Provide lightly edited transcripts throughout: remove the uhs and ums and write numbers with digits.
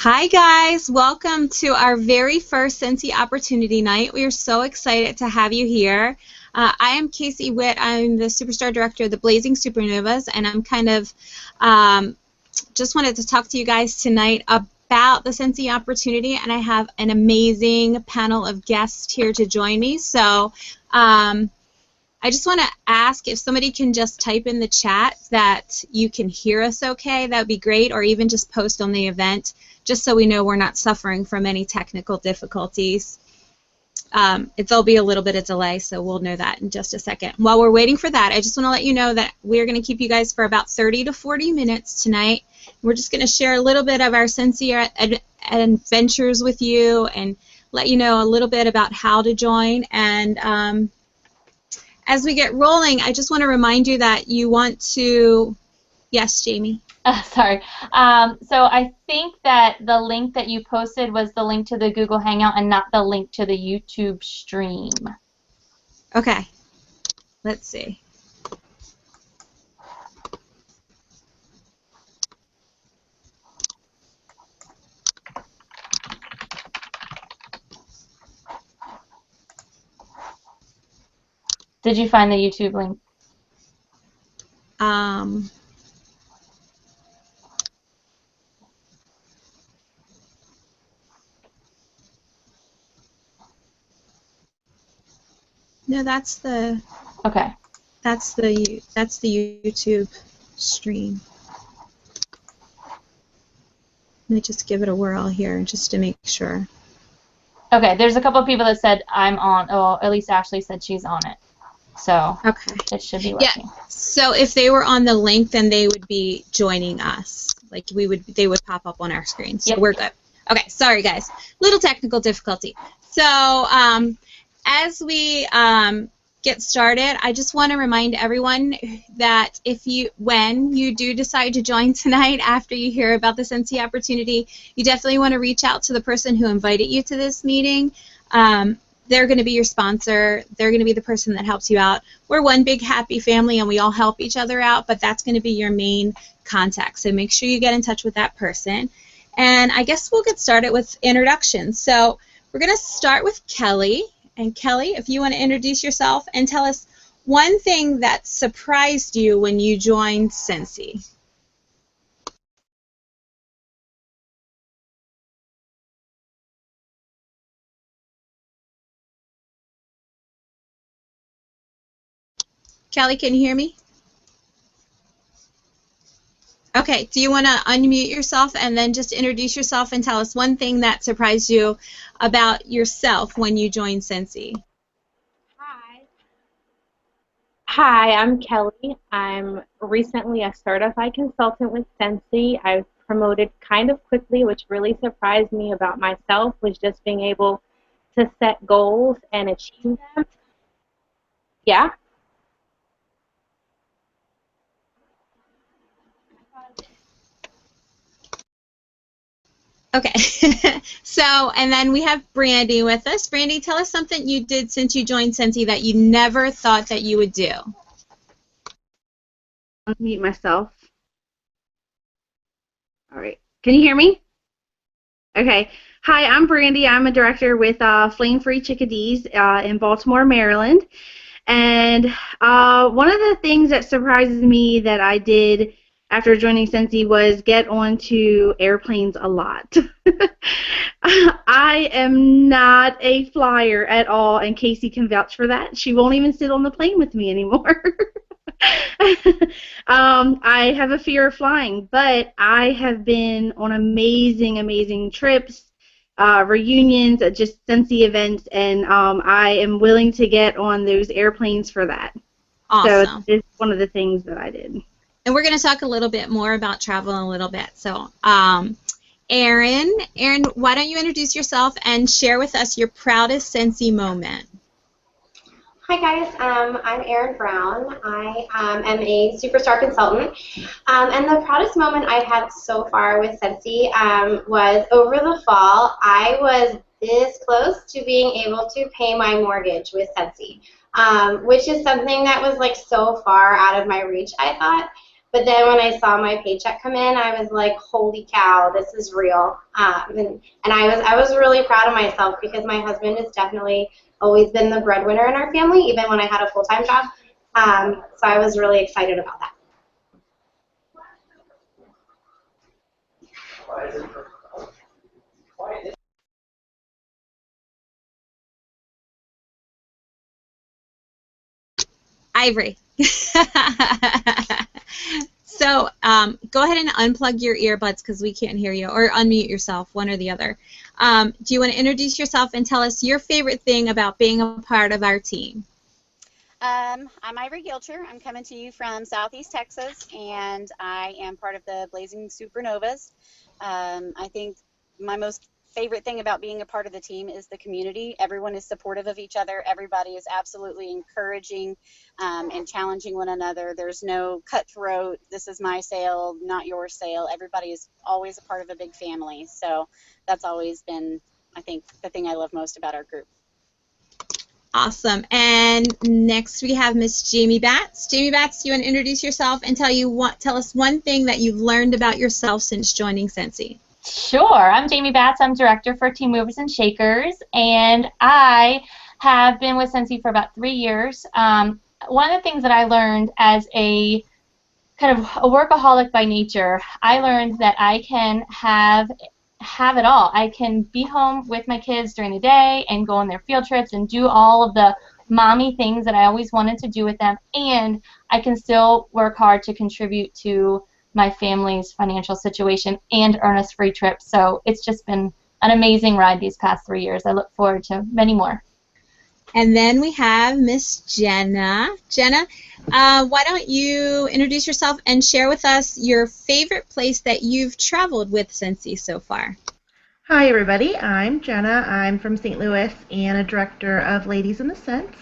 Hi guys, welcome to our very first Scentsy Opportunity Night. We are so excited to have you here. I am Kaycie Whitt. I'm the Superstar Director of the Blazing Supernovas, and I'm kind of just wanted to talk to you guys tonight about the Scentsy Opportunity, and I have an amazing panel of guests here to join me. So I just want to ask if somebody can just type in the chat that you can hear us okay. That would be great, or even just post on the event, just so we know we're not suffering from any technical difficulties. There'll be a little bit of delay, so we'll know that in just a second. While we're waiting for that, I just want to let you know that we're going to keep you guys for about 30 to 40 minutes tonight. We're just going to share a little bit of our Scentsy adventures with you and let you know a little bit about how to join. And as we get rolling, I just want to remind you that you want to... Yes, Jamie? Sorry. So I think that the link that you posted was the link to the Google Hangout and not the link to the YouTube stream. Okay. Let's see. Did you find the YouTube link? No, that's the... Okay. That's the YouTube stream. Let me just give it a whirl here just to make sure. Okay, there's a couple of people that said I'm on. Oh, at least Ashley said she's on it. So okay. It should be working. Yeah. So if they were on the link, then they would be joining us. Like they would pop up on our screen. So We're good. Okay. Sorry, guys. Little technical difficulty. So as we get started, I just want to remind everyone that when you do decide to join tonight after you hear about the Scentsy Opportunity, you definitely want to reach out to the person who invited you to this meeting. They're going to be your sponsor. They're going to be the person that helps you out. We're one big happy family and we all help each other out, but that's going to be your main contact. So make sure you get in touch with that person. And I guess we'll get started with introductions. So we're going to start with Kelly. And Kelly, if you want to introduce yourself and tell us one thing that surprised you when you joined Scentsy. Kelly, can you hear me? Okay, do you want to unmute yourself and then just introduce yourself and tell us one thing that surprised you about yourself when you joined Scentsy? Hi, I'm Kelly. I'm recently a certified consultant with Scentsy. I was promoted kind of quickly, which really surprised me about myself, was just being able to set goals and achieve them. Yeah? Okay, so, and then we have Brandy with us. Brandy, tell us something you did since you joined Scentsy that you never thought that you would do. Unmute myself. All right. Can you hear me? Okay. Hi, I'm Brandy. I'm a director with Flame Free Chickadees in Baltimore, Maryland. And one of the things that surprises me that I did after joining Scentsy was get onto airplanes a lot. I am not a flyer at all, and Kaycie can vouch for that. She won't even sit on the plane with me anymore. I have a fear of flying, but I have been on amazing, amazing trips, reunions, just Scentsy events, and I am willing to get on those airplanes for that. Awesome. So it's one of the things that I did. And we're going to talk a little bit more about travel in a little bit. So, Erin, why don't you introduce yourself and share with us your proudest Scentsy moment? Hi guys, I'm Erin Brown. I am a Superstar consultant, and the proudest moment I've had so far with Scentsy was over the fall. I was this close to being able to pay my mortgage with Scentsy, which is something that was like so far out of my reach, I thought. But then when I saw my paycheck come in, I was like, holy cow, this is real. And I was really proud of myself because my husband has definitely always been the breadwinner in our family, even when I had a full-time job. So I was really excited about that. Ivory. So go ahead and unplug your earbuds because we can't hear you, or unmute yourself, one or the other. Do you want to introduce yourself and tell us your favorite thing about being a part of our team? I'm Ivory Gilcher. I'm coming to you from Southeast Texas, and I am part of the Blazing Supernovas. I think my most favorite thing about being a part of the team is the community. Everyone is supportive of each other. Everybody is absolutely encouraging and challenging one another. There's no cutthroat, this is my sale, not your sale. Everybody is always a part of a big family. So that's always been, I think, the thing I love most about our group. Awesome. And next we have Miss Jamie Batts. Jamie Batts, do you want to introduce yourself and tell us one thing that you've learned about yourself since joining Scentsy? Sure. I'm Jamie Batts. I'm director for Team Movers and Shakers, and I have been with Scentsy for about 3 years. One of the things that I learned as a kind of a workaholic by nature, I learned that I can have it all. I can be home with my kids during the day and go on their field trips and do all of the mommy things that I always wanted to do with them, and I can still work hard to contribute to my family's financial situation and earn us free trips. So it's just been an amazing ride these past 3 years. I look forward to many more. And then we have Miss Jenna. Jenna, why don't you introduce yourself and share with us your favorite place that you've traveled with Scentsy so far? Hi everybody, I'm Jenna. I'm from St. Louis and a director of Ladies in the Scents.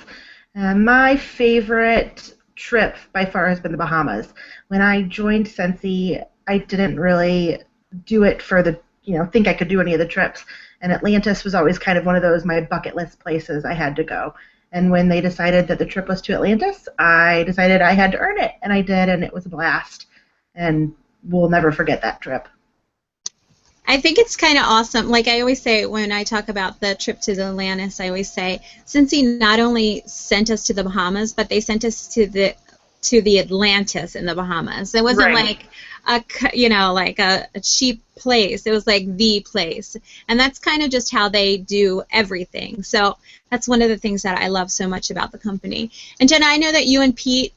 My favorite trip by far has been the Bahamas. When I joined Scentsy, I didn't really do it for the, think I could do any of the trips. And Atlantis was always kind of one of those my bucket list places I had to go. And when they decided that the trip was to Atlantis, I decided I had to earn it, and I did, and it was a blast. And we'll never forget that trip. I think it's kind of awesome. Like I always say when I talk about the trip to the Atlantis, I always say Scentsy not only sent us to the Bahamas, but they sent us to the Atlantis in the Bahamas. It wasn't like a cheap place. It was like the place. And that's kind of just how they do everything. So that's one of the things that I love so much about the company. And Jenna, I know that you and Pete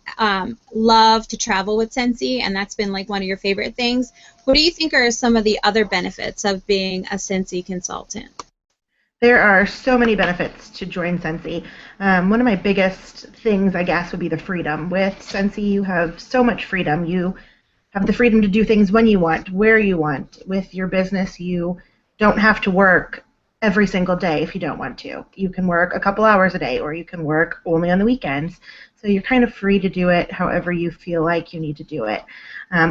love to travel with Scentsy, and that's been like one of your favorite things. What do you think are some of the other benefits of being a Scentsy consultant? There are so many benefits to join Scentsy. One of my biggest things, I guess, would be the freedom. With Scentsy, you have so much freedom. You have the freedom to do things when you want, where you want. With your business, you don't have to work every single day if you don't want to. You can work a couple hours a day, or you can work only on the weekends. So you're kind of free to do it however you feel like you need to do it.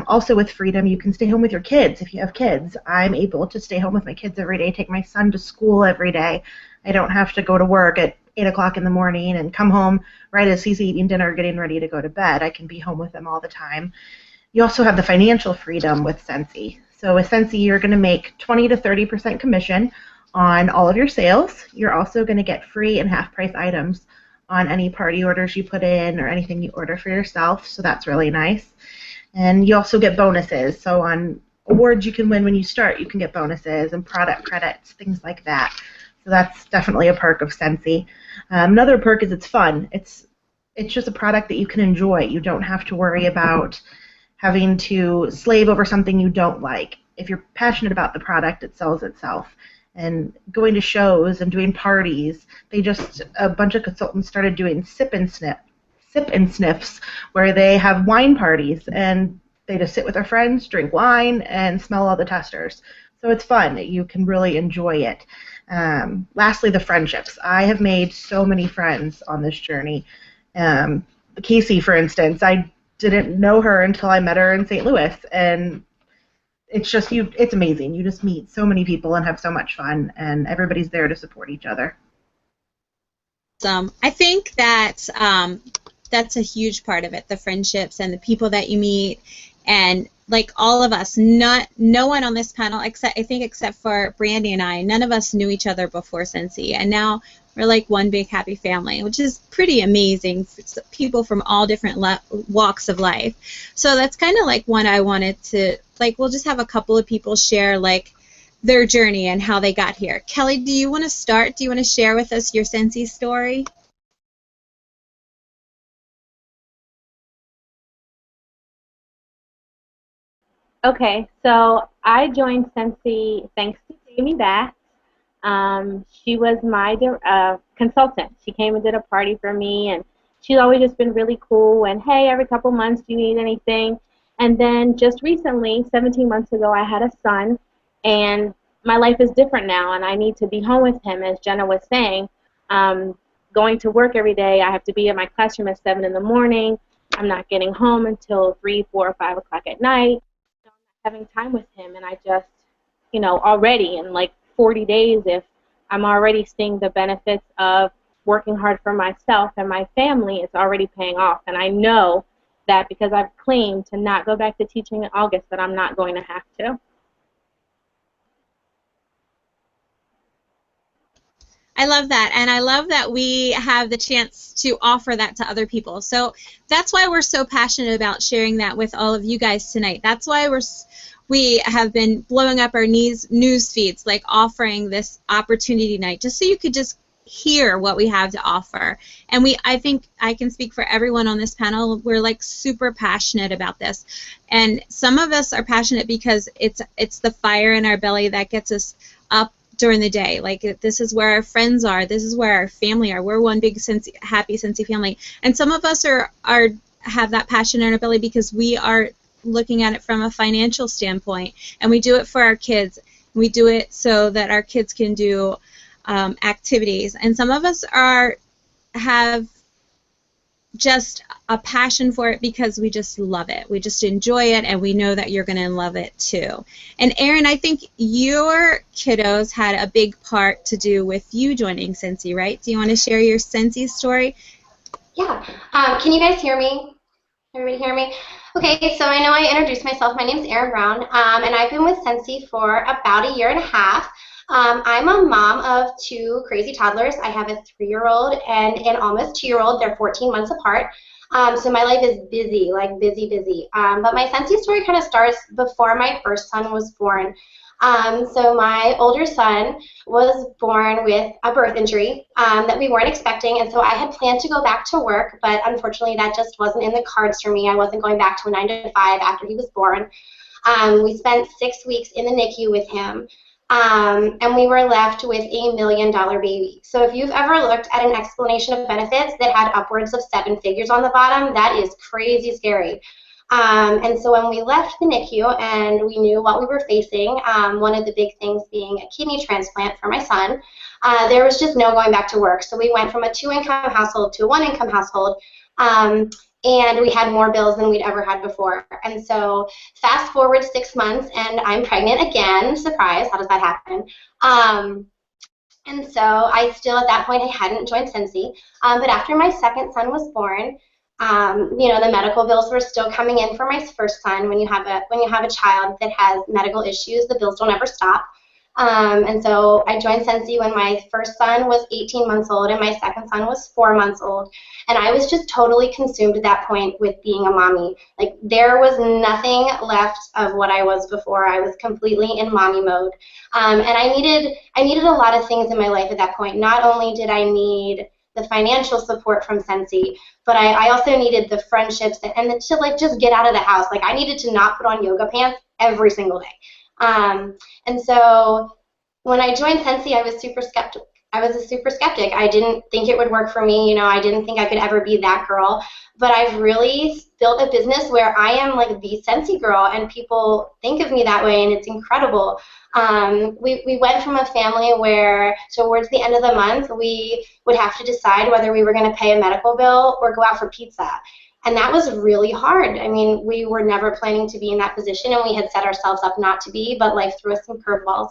Also with freedom, you can stay home with your kids if you have kids. I'm able to stay home with my kids every day, take my son to school every day. I don't have to go to work at 8 o'clock in the morning and come home right as he's eating dinner, getting ready to go to bed. I can be home with them all the time. You also have the financial freedom with Scentsy. So with Scentsy, you're going to make 20 to 30% commission on all of your sales. You're also going to get free and half-price items on any party orders you put in or anything you order for yourself, so that's really nice. And you also get bonuses. So on awards you can win when you start, you can get bonuses and product credits, things like that. So that's definitely a perk of Scentsy. Another perk is it's fun. It's just a product that you can enjoy. You don't have to worry about having to slave over something you don't like. If you're passionate about the product, it sells itself. And going to shows and doing parties, a bunch of consultants started doing sip and sniffs, where they have wine parties, and they just sit with their friends, drink wine, and smell all the testers. So it's fun. You can really enjoy it. Lastly, the friendships. I have made so many friends on this journey. Kaycie, for instance, I didn't know her until I met her in St. Louis, and it's amazing. You just meet so many people and have so much fun, and everybody's there to support each other. I think that that's a huge part of it, the friendships and the people that you meet. And like all of us, no one on this panel, except for Brandy and I, none of us knew each other before Scentsy, and now we're like one big happy family, which is pretty amazing. It's people from all different walks of life. So that's kind of like one I wanted to, like, we'll just have a couple of people share like their journey and how they got here. Kelly, do you want to start? Do you want to share with us your Scentsy story? Okay, so I joined Scentsy thanks to Jamie Bass. She was my consultant. She came and did a party for me, and she's always just been really cool. And hey, every couple months, do you need anything? And then just recently, 17 months ago, I had a son, and my life is different now, and I need to be home with him, as Jenna was saying. Going to work every day, I have to be in my classroom at 7 in the morning. I'm not getting home until 3, 4, or 5 o'clock at night. Having time with him, and I just, already in like 40 days, if I'm already seeing the benefits of working hard for myself and my family, it's already paying off. And I know that because I've claimed to not go back to teaching in August, that I'm not going to have to. I love that, and I love that we have the chance to offer that to other people. So that's why we're so passionate about sharing that with all of you guys tonight. That's why we have been blowing up our news feeds, like offering this opportunity night, just so you could just hear what we have to offer. And I think I can speak for everyone on this panel. We're like super passionate about this, and some of us are passionate because it's the fire in our belly that gets us up during the day. Like, this is where our friends are, this is where our family are. We're one big happy Scentsy family. And some of us have that passion in our belly because we are looking at it from a financial standpoint, and we do it for our kids. We do it so that our kids can do activities. And some of us have just a passion for it because we just love it. We just enjoy it, and we know that you're going to love it too. And Erin, I think your kiddos had a big part to do with you joining Scentsy, right? Do you want to share your Scentsy story? Yeah. Can you guys hear me? Everybody hear me? Okay, so I know I introduced myself. My name's Erin Brown, and I've been with Scentsy for about 1.5 years. I'm a mom of 2 crazy toddlers. I have a 3-year-old and an almost 2-year-old. They're 14 months apart. So my life is busy, like busy, busy. But my Scentsy story kind of starts before my first son was born. So my older son was born with a birth injury that we weren't expecting, and so I had planned to go back to work, but unfortunately that just wasn't in the cards for me. I wasn't going back to a 9 to 5 after he was born. We spent 6 weeks in the NICU with him. And we were left with a $1 million baby. So if you've ever looked at an explanation of benefits that had upwards of 7 figures on the bottom, that is crazy scary. And so when we left the NICU and we knew what we were facing, one of the big things being a kidney transplant for my son, there was just no going back to work. So we went from a 2-income household to a 1-income household. And we had more bills than we'd ever had before. And so fast forward 6 months, and I'm pregnant again. Surprise, how does that happen? And so I still, at that point, I hadn't joined Scentsy. But after my second son was born, the medical bills were still coming in for my first son. When you have a child that has medical issues, the bills don't ever stop. And so I joined Scentsy when my first son was 18 months old and my second son was 4 months old. And I was just totally consumed at that point with being a mommy. Like, there was nothing left of what I was before. I was completely in mommy mode. And I needed a lot of things in my life at that point. Not only did I need the financial support from Scentsy, but I also needed the friendships and to like just get out of the house. Like, I needed to not put on yoga pants every single day. And so when I joined Scentsy, I was super skeptic. I didn't think it would work for me. I didn't think I could ever be that girl. But I've really built a business where I am like the Scentsy girl, and people think of me that way, and it's incredible. We went from a family where towards the end of the month, we would have to decide whether we were going to pay a medical bill or go out for pizza. And that was really hard. I mean, we were never planning to be in that position, and we had set ourselves up not to be, but life threw us some curveballs.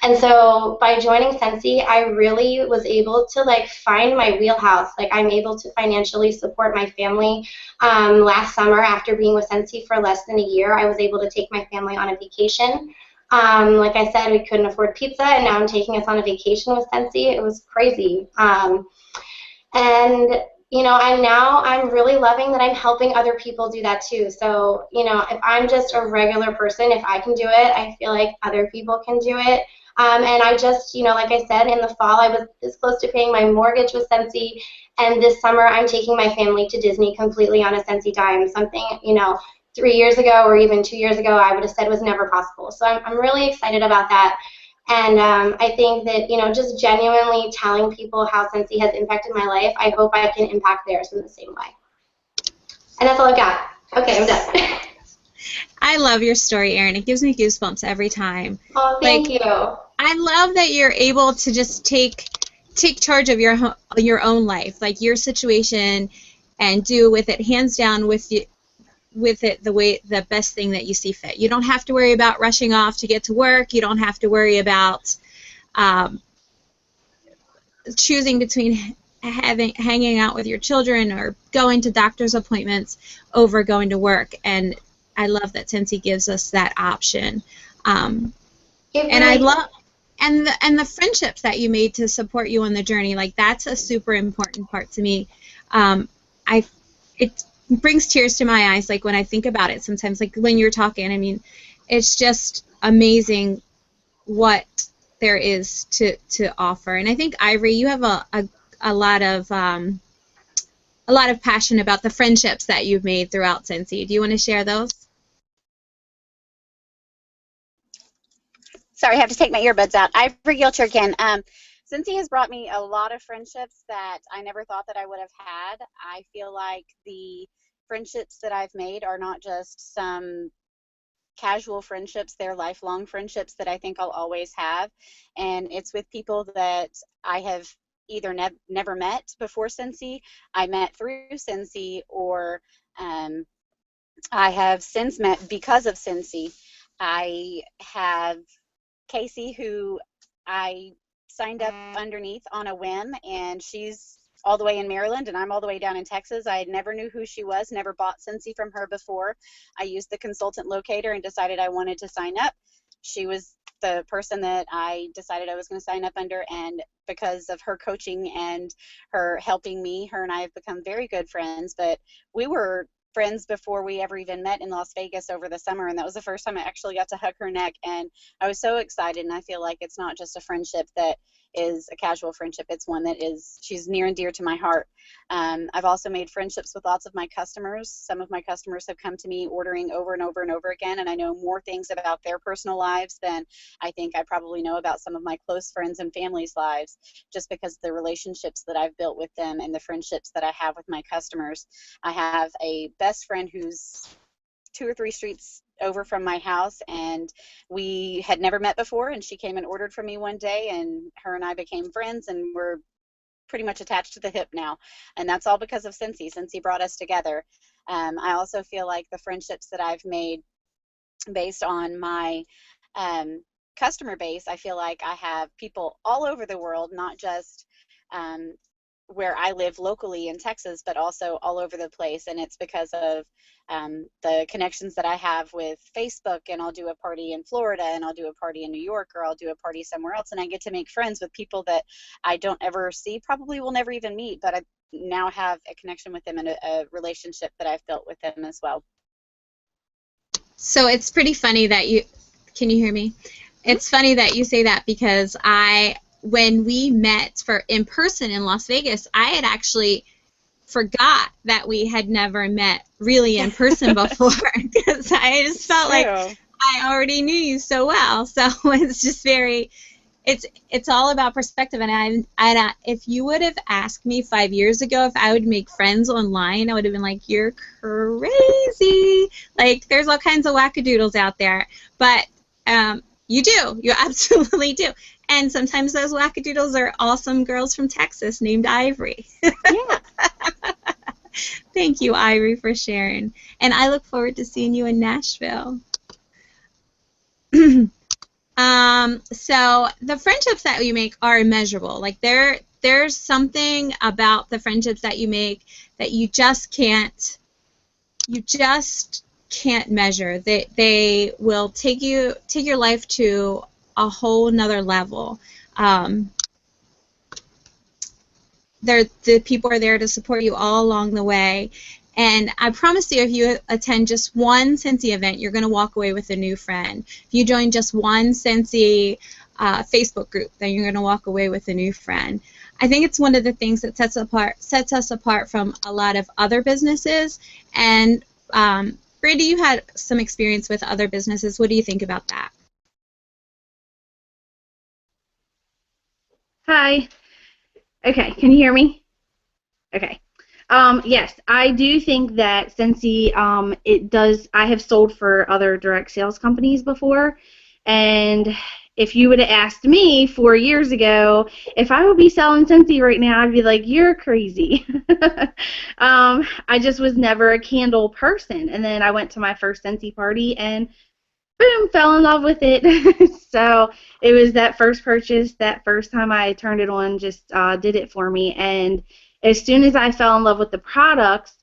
And so by joining Scentsy, I really was able to like find my wheelhouse. Like I'm able to financially support my family. Last summer, after being with Scentsy for less than a year, I was able to take my family on a vacation. Like I said, we couldn't afford pizza, and now I'm taking us on a vacation with Scentsy. It was crazy. And I'm really loving that I'm helping other people do that too. So, if I'm just a regular person, if I can do it, I feel like other people can do it. And I just, like I said, in the fall, I was this close to paying my mortgage with Scentsy. And this summer, I'm taking my family to Disney completely on a Scentsy dime. Something, 3 years ago or even 2 years ago, I would have said was never possible. So I'm really excited about that. And I think that, just genuinely telling people how Scentsy has impacted my life, I hope I can impact theirs in the same way. And that's all I've got. Okay, I'm done. I love your story, Erin. It gives me goosebumps every time. Oh, thank you. I love that you're able to just take charge of your own life, like your situation, and do with it hands down with it the best thing that you see fit. You don't have to worry about rushing off to get to work. You don't have to worry about choosing between hanging out with your children or going to doctor's appointments over going to work. And I love that Scentsy gives us that option. And I love and the friendships that you made to support you on the journey. Like that's a super important part to me. It brings tears to my eyes, like when I think about it sometimes, like when you're talking. I mean, it's just amazing what there is to offer. And I think, Ivory, you have a lot of passion about the friendships that you've made throughout Scentsy. Do you want to share those? Sorry, I have to take my earbuds out. Ivory Gilcher again. Scentsy has brought me a lot of friendships that I never thought that I would have had. I feel like the friendships that I've made are not just some casual friendships, they're lifelong friendships that I think I'll always have. And it's with people that I have either never met before Scentsy, I met through Scentsy, or I have since met because of Scentsy. I have Kaycie, who I signed up underneath on a whim, and she's all the way in Maryland, and I'm all the way down in Texas. I never knew who she was, never bought Scentsy from her before. I used the consultant locator and decided I wanted to sign up. She was the person that I decided I was going to sign up under, and because of her coaching and her helping me, her and I have become very good friends. But we were friends before we ever even met in Las Vegas over the summer, and that was the first time I actually got to hug her neck, and I was so excited. And I feel like it's not just a friendship that is a casual friendship, it's one that she's near and dear to my heart. I've also made friendships with lots of my customers. Some of my customers have come to me ordering over and over and over again, and I know more things about their personal lives than I think I probably know about some of my close friends and family's lives, just because of the relationships that I've built with them and the friendships that I have with my customers. I have a best friend who's 2 or 3 streets over from my house, and we had never met before, and she came and ordered from me one day, and her and I became friends, and we're pretty much attached to the hip now, and that's all because of Scentsy. Scentsy brought us together. I also feel like the friendships that I've made based on my customer base, I feel like I have people all over the world, not just where I live locally in Texas, but also all over the place. And it's because of the connections that I have with Facebook, and I'll do a party in Florida, and I'll do a party in New York, or I'll do a party somewhere else, and I get to make friends with people that I don't ever see, probably will never even meet, but I now have a connection with them and a relationship that I've built with them as well. So it's pretty funny that can you hear me? It's funny that you say that, because when we met in person in Las Vegas, I had actually forgot that we had never met really in person before, because I just felt like I already knew you so well. So it's just it's all about perspective. And if you would have asked me 5 years ago if I would make friends online, I would have been like, you're crazy. Like, there's all kinds of wackadoodles out there. But you do. You absolutely do. And sometimes those wackadoodles are awesome girls from Texas named Ivory. Yeah. Thank you, Ivory, for sharing. And I look forward to seeing you in Nashville. So the friendships that you make are immeasurable. Like there's something about the friendships that you make that you just can't measure. They will take your life to a whole nother level. The people are there to support you all along the way. And I promise you, if you attend just one Scentsy event, you're going to walk away with a new friend. If you join just one Scentsy Facebook group, then you're going to walk away with a new friend. I think it's one of the things that sets us apart from a lot of other businesses. And Brady, you had some experience with other businesses. What do you think about that? Hi. Okay, can you hear me? Okay. Yes, I do think that Scentsy, it does. I have sold for other direct sales companies before, and if you would have asked me 4 years ago if I would be selling Scentsy right now, I'd be like, you're crazy. I just was never a candle person, and then I went to my first Scentsy party and boom, fell in love with it. So it was that first purchase, that first time I turned it on, just did it for me. And as soon as I fell in love with the products,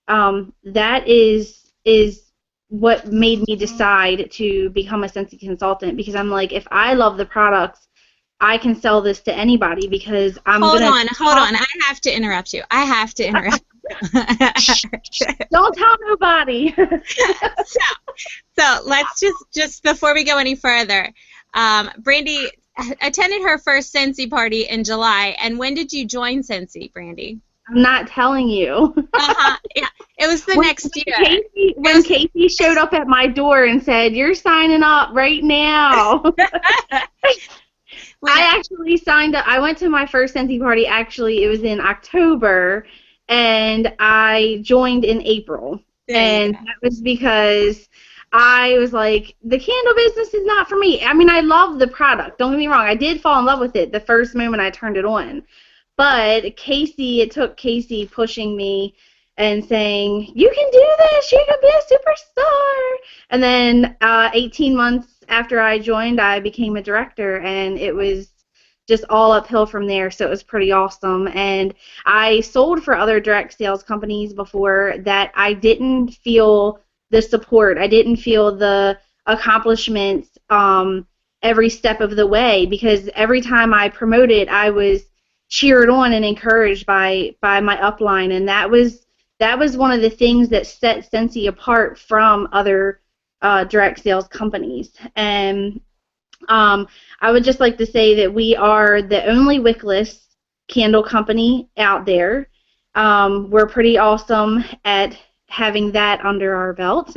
that is what made me decide to become a Scentsy consultant, because I'm like, if I love the products, I can sell this to anybody, because I'm Hold on. I have to interrupt you. Don't tell nobody. So let's just before we go any further, Brandy attended her first Scentsy party in July. And when did you join Scentsy, Brandy? I'm not telling you. Yeah, it was the next year. When Kaycie showed up at my door and said, "You're signing up right now." I actually signed up. I went to my first Scentsy party. Actually, it was in October, and I joined in April. And that was because I was like, the candle business is not for me. I mean, I love the product. Don't get me wrong. I did fall in love with it the first moment I turned it on. But Kaycie, it took Kaycie pushing me and saying, you can do this. You can be a superstar. And then 18 months after I joined, I became a director, and it was just all uphill from there, so it was pretty awesome. And I sold for other direct sales companies before that. I didn't feel the support. I didn't feel the accomplishments every step of the way, because every time I promoted, I was cheered on and encouraged by my upline, and that was one of the things that set Scentsy apart from other direct sales companies. And I would just like to say that we are the only wickless candle company out there. We're pretty awesome at having that under our belt.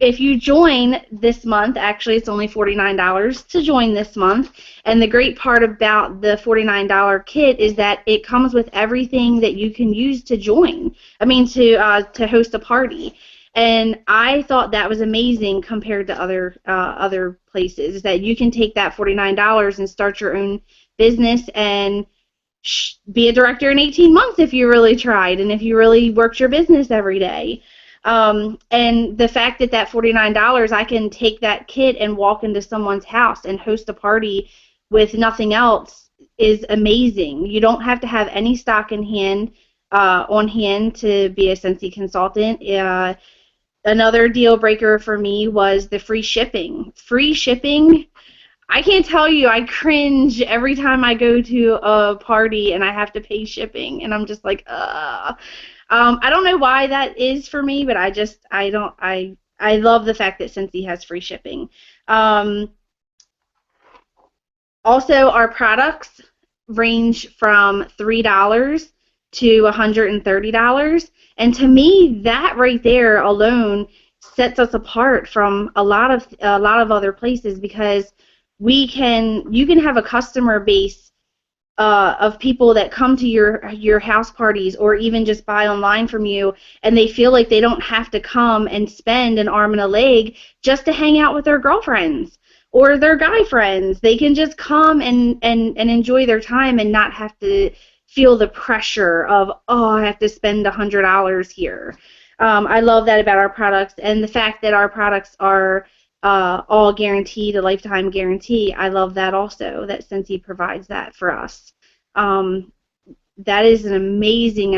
If you join this month, actually it's only $49 to join this month, and the great part about the $49 kit is that it comes with everything that you can use to join. I mean, to host a party. And I thought that was amazing compared to other places, that you can take that $49 and start your own business and be a director in 18 months if you really tried and if you really worked your business every day. And the fact that $49, I can take that kit and walk into someone's house and host a party with nothing else is amazing. You don't have to have any stock in hand on hand to be a Scentsy consultant. Another deal breaker for me was the free shipping. Free shipping, I can't tell you, I cringe every time I go to a party and I have to pay shipping, and I'm just like, I don't know why that is for me, but I love the fact that Scentsy has free shipping. Also, our products range from $3 to $130, and to me, that right there alone sets us apart from a lot of other places, because you can have a customer base of people that come to your house parties or even just buy online from you, and they feel like they don't have to come and spend an arm and a leg just to hang out with their girlfriends or their guy friends. They can just come and enjoy their time and not have to feel the pressure of, oh, I have to spend $100 here. I love that about our products, and the fact that our products are all guaranteed, a lifetime guarantee. I love that also, that Scentsy provides that for us. That is an amazing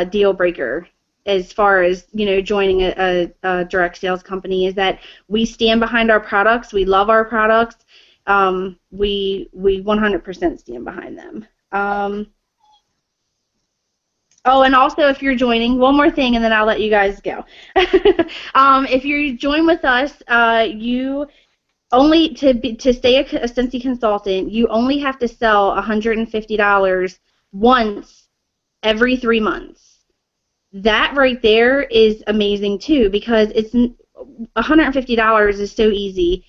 deal breaker as far as, you know, joining a direct sales company, is that we stand behind our products. We love our products. We 100% stand behind them. Oh, and also, if you're joining, one more thing, and then I'll let you guys go. If you join with us, you only to stay a Scentsy consultant, you only have to sell $150 once every 3 months. That right there is amazing too, because it's $150 is so easy.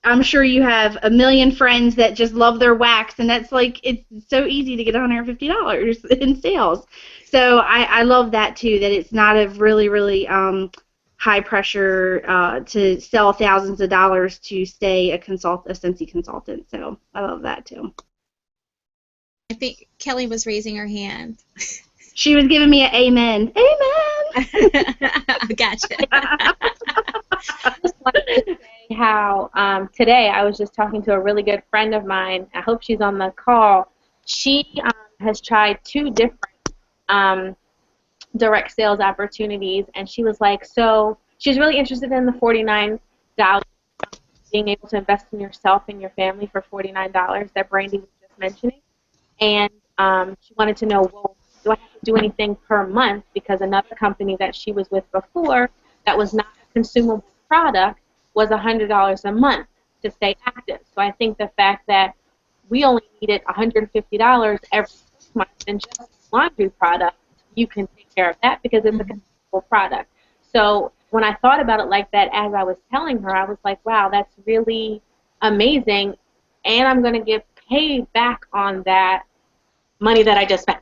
I'm sure you have a million friends that just love their wax, and that's like, it's so easy to get $150 in sales. So I love that too, that it's not a really high pressure to sell thousands of dollars to stay a Scentsy consultant. So I love that too. I think Kelly was raising her hand. She was giving me an amen. Amen. Gotcha. I just wanted to say how today I was just talking to a really good friend of mine. I hope she's on the call. She has tried 2 different direct sales opportunities, and she was like, so she's really interested in the $49, being able to invest in yourself and your family for $49 that Brandy was just mentioning. And she wanted to know, well, do I have to do anything per month? Because another company that she was with before that was not a consumable product was $100 a month to stay active. So I think the fact that we only needed $150 every month in just laundry product, you can take care of that because it's a consumable product. So when I thought about it like that, as I was telling her, I was like, wow, that's really amazing, and I'm going to get paid back on that money that I just spent.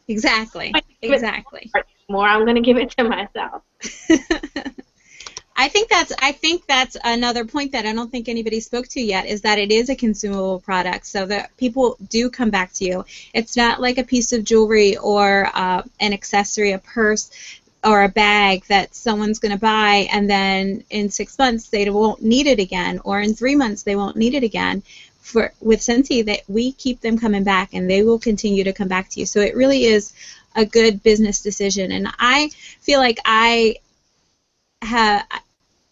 Exactly. Exactly. More, I'm going to give it to myself. I think that's another point that I don't think anybody spoke to yet, is that it is a consumable product, so that people do come back to you. It's not like a piece of jewelry or an accessory, a purse or a bag that someone's going to buy, and then in 6 months they won't need it again, or in 3 months they won't need it again. With Scentsy, that we keep them coming back, and they will continue to come back to you. So it really is a good business decision, and I feel like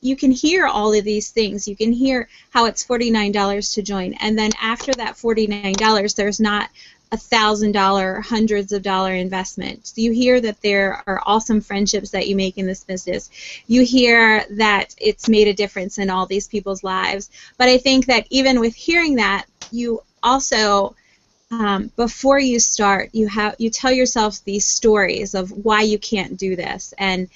you can hear all of these things. You can hear how it's $49 to join, and then after that $49, there's not $1,000, hundreds of dollar investment. You hear that there are awesome friendships that you make in this business. You hear that it's made a difference in all these people's lives. But I think that even with hearing that, you also, before you start, you tell yourself these stories of why you can't do this, and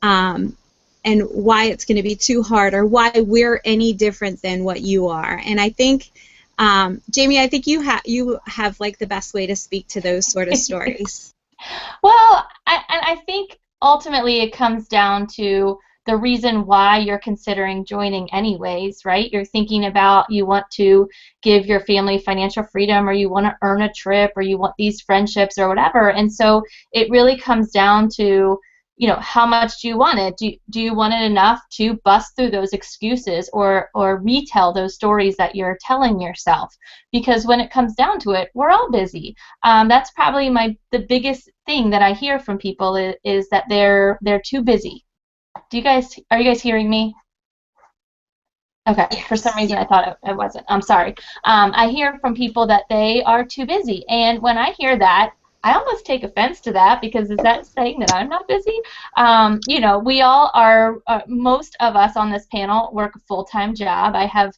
why it's going to be too hard, or why we're any different than what you are. And I think, Jamie, I think you have like the best way to speak to those sort of stories. Well, I think ultimately it comes down to the reason why you're considering joining anyways, right? You're thinking about, you want to give your family financial freedom, or you want to earn a trip, or you want these friendships or whatever. And so it really comes down to, you know, how much do you want it? Do you want it enough to bust through those excuses, or retell those stories that you're telling yourself? Because when it comes down to it, we're all busy. That's probably the biggest thing that I hear from people is that they're too busy. Are you guys hearing me? Okay, yes. For some reason I thought it wasn't. I'm sorry. I hear from people that they are too busy, and when I hear that, I almost take offense to that, because is that saying that I'm not busy? You know, we all are, most of us on this panel work a full-time job. I have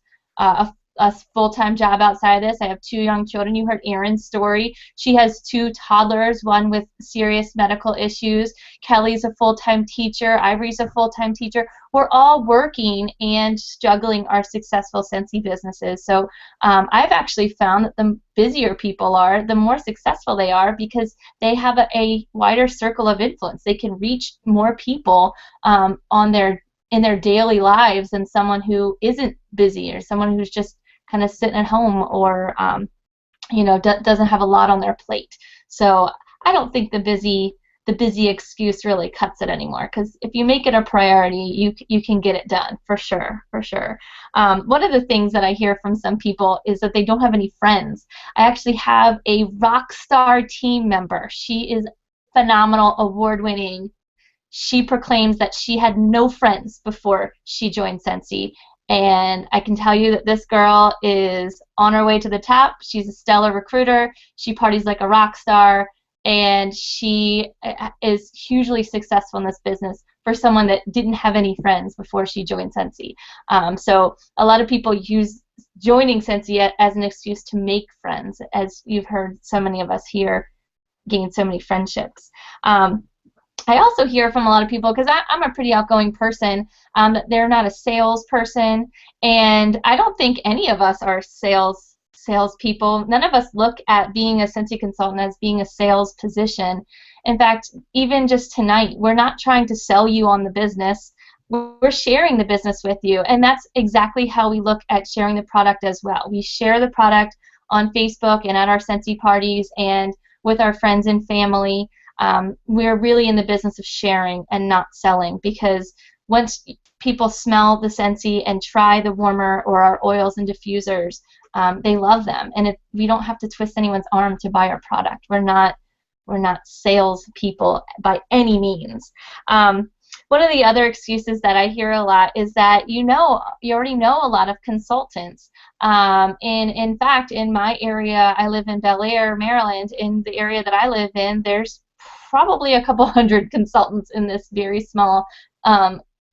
a full-time job outside of this. I have 2 young children. You heard Erin's story. She has 2 toddlers, one with serious medical issues. Kelly's a full-time teacher. Ivory's a full-time teacher. We're all working and juggling our successful Scentsy businesses. So I've actually found that the busier people are, the more successful they are, because they have a wider circle of influence. They can reach more people in their daily lives than someone who isn't busy, or someone who's just kind of sitting at home, or you know, doesn't have a lot on their plate. So I don't think the busy the busy excuse really cuts it anymore. Because if you make it a priority, you can get it done for sure, for sure. One of the things that I hear from some people is that they don't have any friends. I actually have a rock star team member. She is phenomenal, award-winning. She proclaims that she had no friends before she joined Scentsy, and I can tell you that this girl is on her way to the top. She's a stellar recruiter. She parties like a rock star, and she is hugely successful in this business for someone that didn't have any friends before she joined Scentsy. So a lot of people use joining Scentsy as an excuse to make friends, as you've heard so many of us here gain so many friendships. I also hear from a lot of people, because I'm a pretty outgoing person, that they're not a salesperson, and I don't think any of us are salespeople. None of us look at being a Scentsy consultant as being a sales position. In fact, even just tonight, we're not trying to sell you on the business. We're sharing the business with you, and that's exactly how we look at sharing the product as well. We share the product on Facebook and at our Scentsy parties and with our friends and family. We're really in the business of sharing and not selling, because once people smell the Scentsy and try the warmer or our oils and diffusers, they love them, and we don't have to twist anyone's arm to buy our product. We're not sales people by any means. One of the other excuses that I hear a lot is that you already know a lot of consultants. In fact, in my area, I live in Bel Air, Maryland. In the area that I live in, there's probably a couple hundred consultants in this very small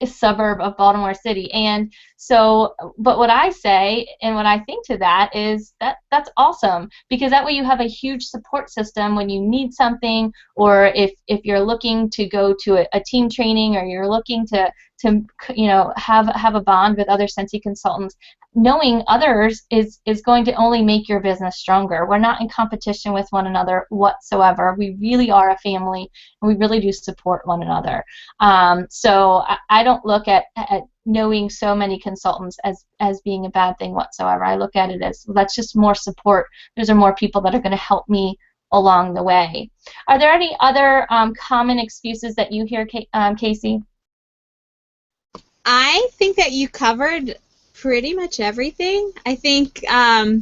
suburb of Baltimore City. And so, but what I say and what I think to that is that's awesome, because that way you have a huge support system when you need something, or if you're looking to go to a team training, or you're looking to have a bond with other Scentsy consultants. Knowing others is going to only make your business stronger. We're not in competition with one another whatsoever. We really are a family, and we really do support one another. So I don't look at knowing so many consultants as being a bad thing whatsoever. I look at it as, well, that's just more support. Those are more people that are going to help me along the way. Are there any other common excuses that you hear, Kaycie? I think that you covered pretty much everything. I think I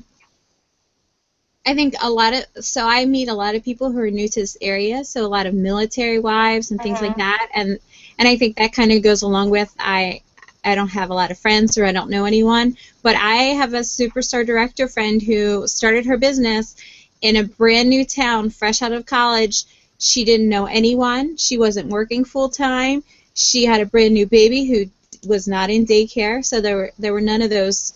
meet a lot of people who are new to this area, so a lot of military wives and things like that, and I think that kind of goes along with I don't have a lot of friends, or I don't know anyone, but I have a superstar director friend who started her business in a brand new town, fresh out of college. She didn't know anyone. She wasn't working full time. She had a brand new baby who was not in daycare, so there were none of those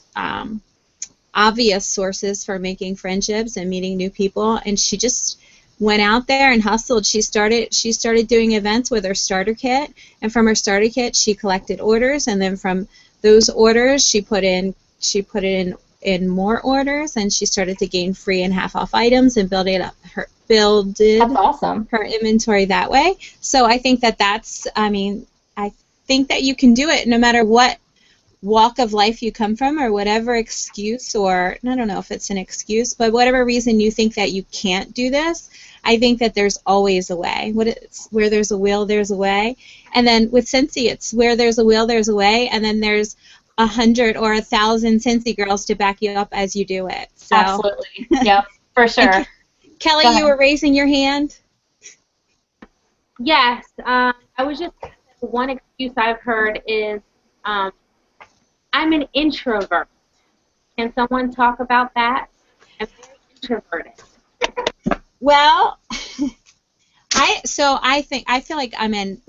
obvious sources for making friendships and meeting new people, and she just went out there and hustled. She started doing events with her starter kit, and from her starter kit she collected orders, and then from those orders she put in more orders, and she started to gain free and half off items and builded That's awesome. her inventory that way. So I think I think that you can do it no matter what walk of life you come from, or whatever excuse, or I don't know if it's an excuse, but whatever reason you think that you can't do this, I think that there's always a way. Where there's a will, there's a way. And then with Scentsy, it's where there's a will, there's a way, and then there's 100 or 1,000 Scentsy girls to back you up as you do it. So. Absolutely. Yep, for sure. Kelly, you were raising your hand? Yes. I was just, one excuse I've heard is I'm an introvert. Can someone talk about that? I'm very introverted. Well, I feel like I'm an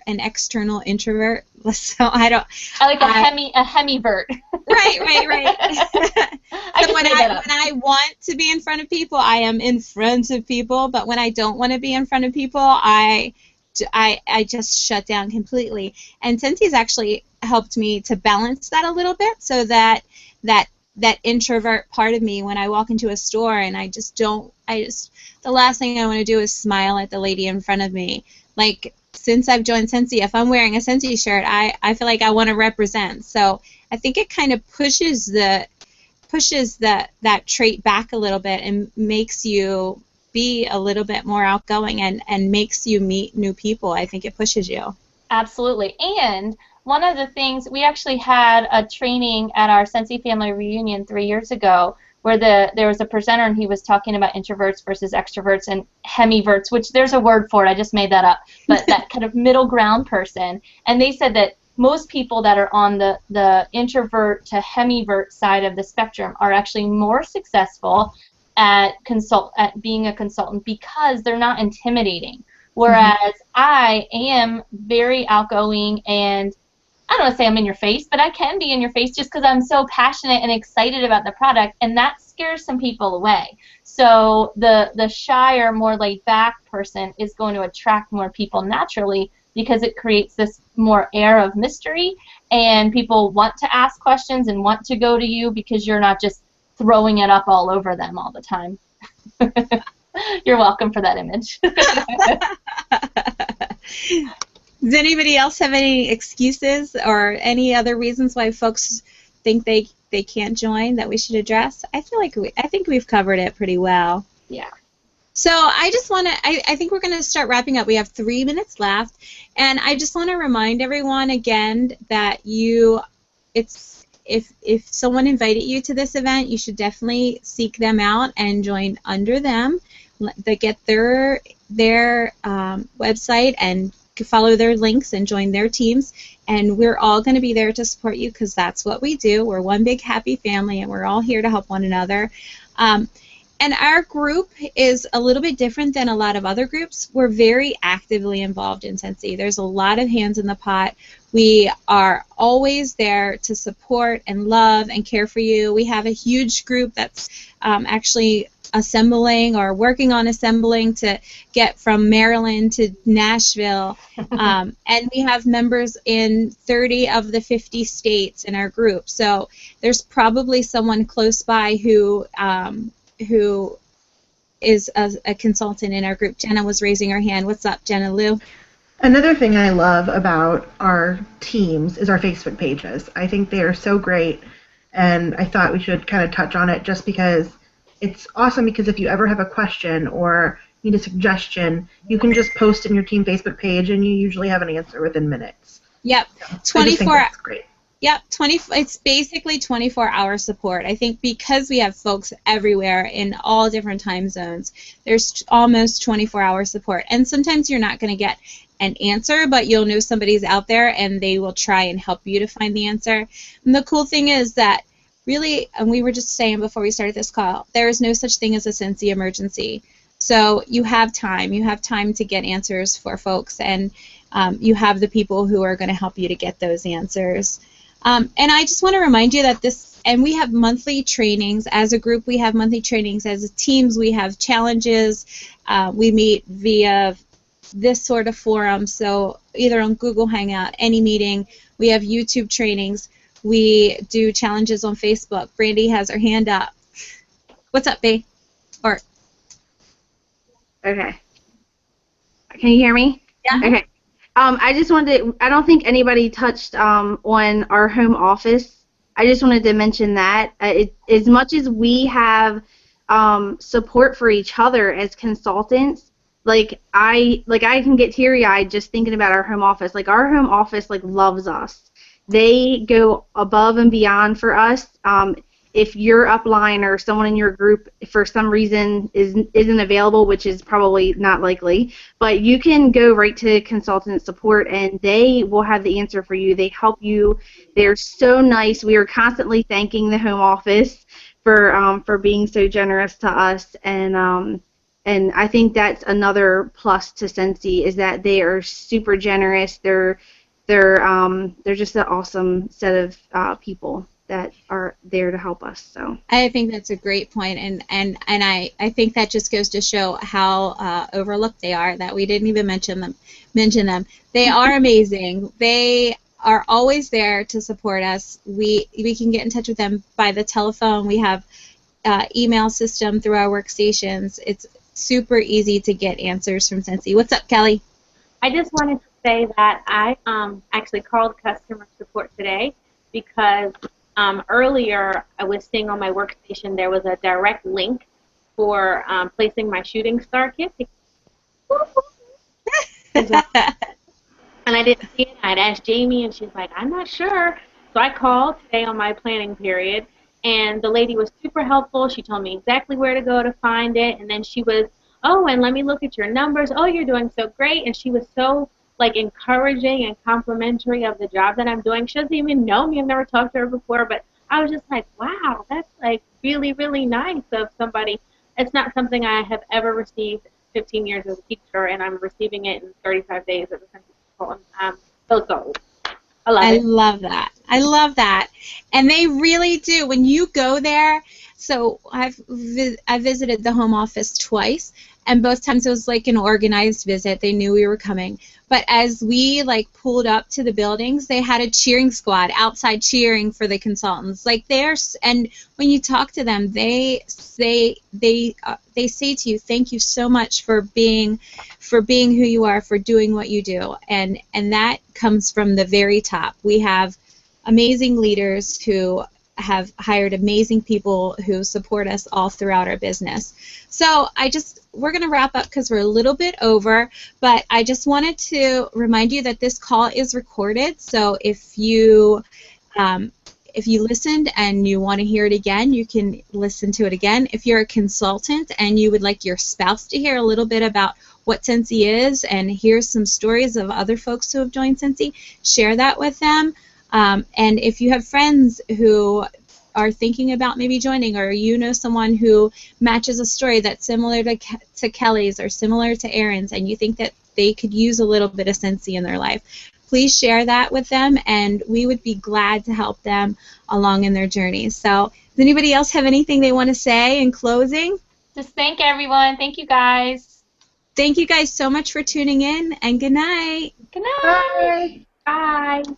external introvert. So I like a hemivert. Right. So when I want to be in front of people, I am in front of people. But when I don't want to be in front of people, I just shut down completely. And Scentsy's actually helped me to balance that a little bit, so that introvert part of me, when I walk into a store and the last thing I want to do is smile at the lady in front of me. Like, since I've joined Scentsy, if I'm wearing a Scentsy shirt, I feel like I want to represent. So I think it kind of pushes that trait back a little bit and makes you be a little bit more outgoing and makes you meet new people. I think it pushes you. Absolutely. And one of the things, we actually had a training at our Scentsy family reunion 3 years ago where there was a presenter and he was talking about introverts versus extroverts and hemiverts, which there's a word for it, I just made that up, but that kind of middle ground person. And they said that most people that are on the introvert to hemivert side of the spectrum are actually more successful at being a consultant because they're not intimidating. Whereas I am very outgoing, and I don't want to say I'm in your face, but I can be in your face just because I'm so passionate and excited about the product, and that scares some people away. So the shyer, more laid-back person is going to attract more people naturally because it creates this more air of mystery, and people want to ask questions and want to go to you because you're not just throwing it up all over them all the time. You're welcome for that image. Does anybody else have any excuses or any other reasons why folks think they can't join that we should address? I think we've covered it pretty well. Yeah. So I just want to, I think we're going to start wrapping up. We have 3 minutes left, and I just want to remind everyone again that if someone invited you to this event, you should definitely seek them out and join under them. They get their website and follow their links and join their teams, and we're all going to be there to support you because that's what we do. We're one big happy family, and we're all here to help one another. And our group is a little bit different than a lot of other groups. We're very actively involved in Scentsy. There's a lot of hands in the pot. We are always there to support and love and care for you. We have a huge group that's actually assembling or working on assembling to get from Maryland to Nashville. And we have members in 30 of the 50 states in our group. So there's probably someone close by who is a consultant in our group. Jenna was raising her hand. What's up, Jenna Lou? Another thing I love about our teams is our Facebook pages. I think they are so great, and I thought we should kind of touch on it just because it's awesome, because if you ever have a question or need a suggestion, you can just post in your team Facebook page, and you usually have an answer within minutes. Yep. So I just think that's great. Yep, it's basically 24-hour support. I think because we have folks everywhere in all different time zones, there's almost 24-hour support. And sometimes you're not going to get an answer, but you'll know somebody's out there and they will try and help you to find the answer. And the cool thing is that really, and we were just saying before we started this call, there is no such thing as a Scentsy emergency. So you have time. You have time to get answers for folks, and you have the people who are going to help you to get those answers. And I just want to remind you that and we have monthly trainings. As a group, we have monthly trainings. As teams, we have challenges. We meet via this sort of forum, so either on Google Hangout, any meeting. We have YouTube trainings. We do challenges on Facebook. Brandy has her hand up. What's up, Bae? Okay. Can you hear me? Yeah. Okay. I just wanted to, I don't think anybody touched on our home office. I just wanted to mention that as much as we have support for each other as consultants, I can get teary-eyed just thinking about our home office. Like, our home office loves us. They go above and beyond for us. If your upline or someone in your group for some reason isn't available, which is probably not likely, but you can go right to consultant support and they will have the answer for you. They help you. They're so nice. We are constantly thanking the home office for being so generous to us, and I think that's another plus to Scentsy, is that they are super generous. They're just an awesome set of people that are there to help us. So I think that's a great point, and I think that just goes to show how overlooked they are, that we didn't even mention them. They are amazing. They are always there to support us. We can get in touch with them by the telephone. We have email system through our workstations. It's super easy to get answers from Scentsy. What's up, Kelly? I just wanted to say that I actually called customer support today because earlier I was seeing on my workstation there was a direct link for placing my shooting star kit. And I didn't see it. I'd asked Jamie, and she's like, I'm not sure. So I called today on my planning period, and the lady was super helpful. She told me exactly where to go to find it, and then she was, oh, and let me look at your numbers. Oh, you're doing so great. And she was so, like, encouraging and complimentary of the job that I'm doing. She doesn't even know me. I've never talked to her before, but I was just like, wow, that's, like, really, really nice of somebody. It's not something I have ever received 15 years as a teacher, and I'm receiving it in 35 days as a principal. So gold. I love I it. love that. I love that. And they really do. When you go there, so I visited the home office twice, and both times it was like an organized visit. They knew we were coming. But as we like pulled up to the buildings, they had a cheering squad outside cheering for the consultants. Like and when you talk to them, they say to you, "Thank you so much for being who you are, for doing what you do," and that comes from the very top. We have amazing leaders who have hired amazing people who support us all throughout our business. So we're going to wrap up because we're a little bit over, but I just wanted to remind you that this call is recorded. So if you listened and you want to hear it again, you can listen to it again. If you're a consultant and you would like your spouse to hear a little bit about what Scentsy is and hear some stories of other folks who have joined Scentsy, share that with them. And if you have friends who are thinking about maybe joining, or you know someone who matches a story that's similar to Kelly's or similar to Erin's, and you think that they could use a little bit of Scentsy in their life, please share that with them, and we would be glad to help them along in their journey. So does anybody else have anything they want to say in closing? Just thank everyone. Thank you, guys. Thank you guys so much for tuning in, and good night. Good night. Bye. Bye.